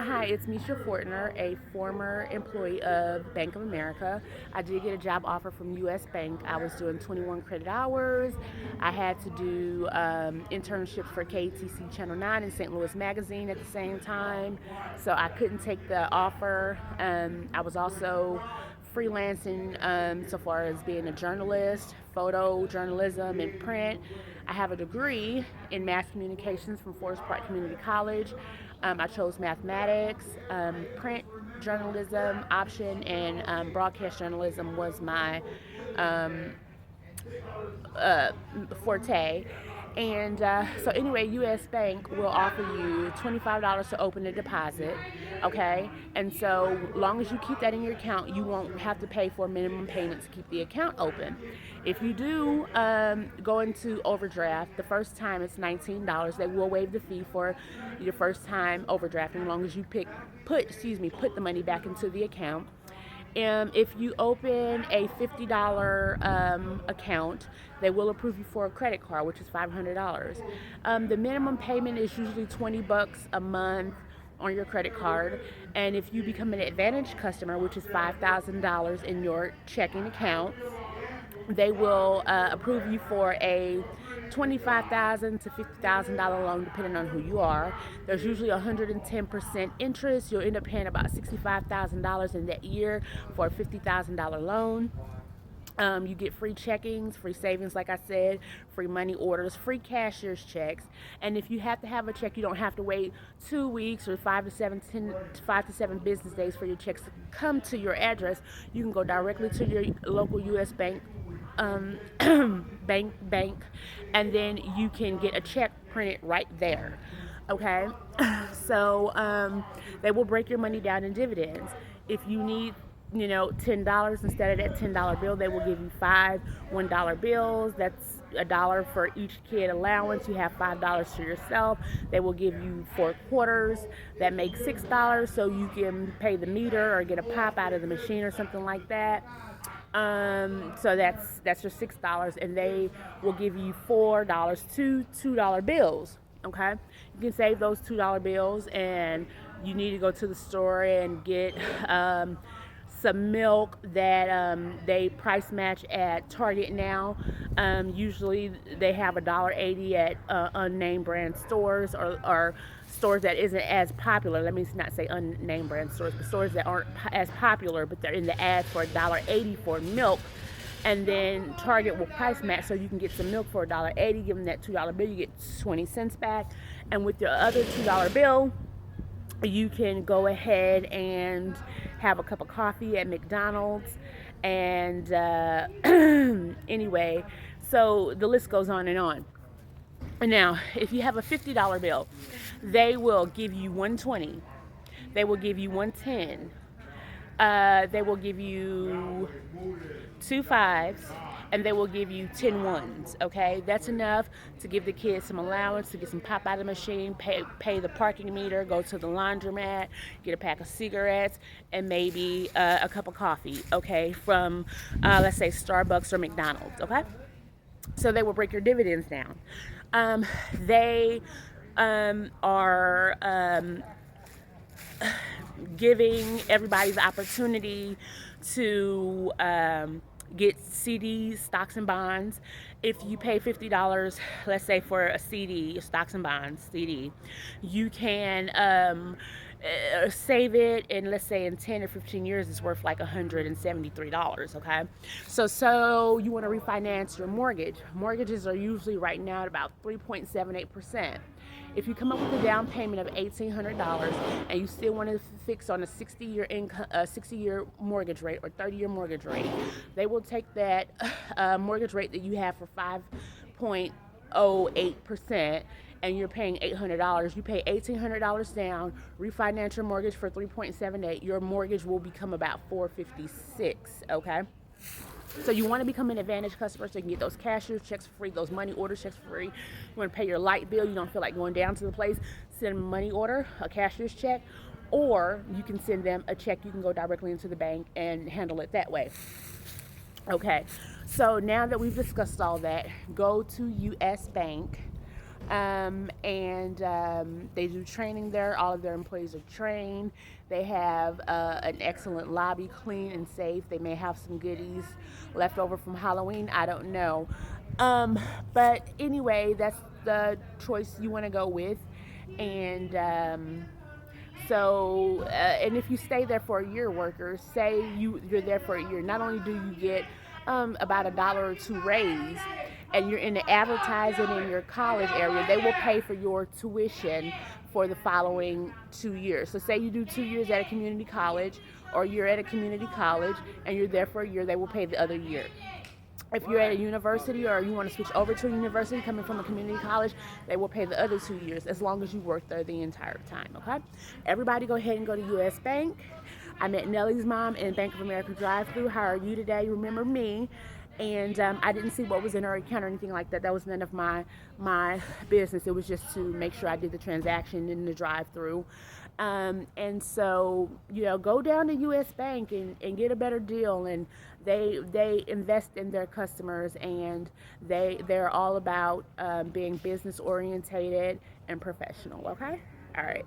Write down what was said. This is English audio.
Hi, it's Misha Fortner, a former employee of Bank of America. I did get a job offer from U.S. Bank. I was doing 21 credit hours. I had to do internships for KTC Channel 9 and St. Louis Magazine at the same time, so I couldn't take the offer. I was also freelancing so far as being a journalist, photo journalism, and print. I have a degree in mass communications from Forest Park Community College. I chose mathematics, print journalism option, and broadcast journalism was my um, uh, forte. And so, anyway, U.S. Bank will offer you $25 to open a deposit, okay? And so, long as you keep that in your account, you won't have to pay for a minimum payment to keep the account open. If you do go into overdraft, the first time it's $19. They will waive the fee for your first time overdrafting, as long as you put the money back into the account. If you open a $50 account, they will approve you for a credit card, which is $500. The minimum payment is usually $20 a month on your credit card. And if you become an Advantage customer, which is $5,000 in your checking account, they will approve you for a $25,000 to $50,000 loan, depending on who you are. There's usually 110% interest. You'll end up paying about $65,000 in that year for a $50,000 loan. You get free checkings, free savings, like I said, free money orders, free cashier's checks. And if you have to have a check, you don't have to wait 2 weeks or 5 to 7 business days for your checks to come to your address. You can go directly to your local U.S. bank um, bank, and then you can get a check printed right there. Okay, so they will break your money down in dividends. If you need, $10 instead of that $10 bill, they will give you five $1 bills. That's $1 for each kid allowance. You have $5 to yourself. They will give you 4 quarters. That makes $6, so you can pay the meter or get a pop out of the machine or something like that. So that's your $6, and they will give you $4 to $2 bills. Okay, you can save those $2 bills, and you need to go to the store and get some milk that they price match at Target now. Usually they have $1.80 at unnamed brand stores, or stores that isn't as popular. Let me not say unnamed brand stores, but stores that aren't as popular, but they're in the ad for $1.80 for milk. And then Target will price match, so you can get some milk for $1.80. Give them that $2 bill, you get 20 cents back. And with your other $2 bill, you can go ahead and have a cup of coffee at McDonald's. And anyway, so the list goes on and on. And now, if you have a $50 bill, they will give you 120. They will give you 110. They will give you 2 5s, and they will give you 10 ones. Okay, that's enough to give the kids some allowance to get some pop out of the machine, pay the parking meter, go to the laundromat, get a pack of cigarettes, and maybe a cup of coffee. Okay, from let's say Starbucks or McDonald's. Okay, so they will break your dividends down. They are giving everybody the opportunity to get CDs, stocks and bonds. If you pay $50, let's say for a CD, stocks and bonds CD, you can save it, and let's say in 10 or 15 years it's worth like $173. Okay, so you want to refinance your mortgage. Mortgages are usually right now at about 3.78%. If you come up with a down payment of $1,800 and you still want to fix on a 60-year income, 60-year mortgage rate or 30-year mortgage rate, they will take that mortgage rate that you have for 5.08%, and you're paying $800. You pay $1,800 down, refinance your mortgage for 3.78. Your mortgage will become about $456. Okay. So you want to become an Advantage customer so you can get those cashier checks for free, those money order checks for free. You want to pay your light bill, you don't feel like going down to the place, send them a money order, a cashier's check, or you can send them a check. You can go directly into the bank and handle it that way. Okay, so now that we've discussed all that, go to U.S. Bank. They do training there. All of their employees are trained. They have an excellent lobby, clean and safe. They may have some goodies left over from Halloween. I don't know. Um, but anyway, that's the choice you want to go with. And and if you stay there for a year, workers, say you're there for a year, not only do you get about $1 or two raise, and you're in the advertising in your college area, they will pay for your tuition for the following 2 years. So say you do 2 years at a community college, or you're at a community college and you're there for a year, they will pay the other year. If you're at a university or you want to switch over to a university coming from a community college, they will pay the other 2 years as long as you work there the entire time, okay? Everybody go ahead and go to US Bank. I met Nellie's mom in Bank of America drive-thru. How are you today? You remember me? And I didn't see what was in her account or anything like that. That was none of my business. It was just to make sure I did the transaction in the drive-thru. And so, go down to US Bank and get a better deal. And they invest in their customers, and they're all about being business orientated and professional. Okay. All right.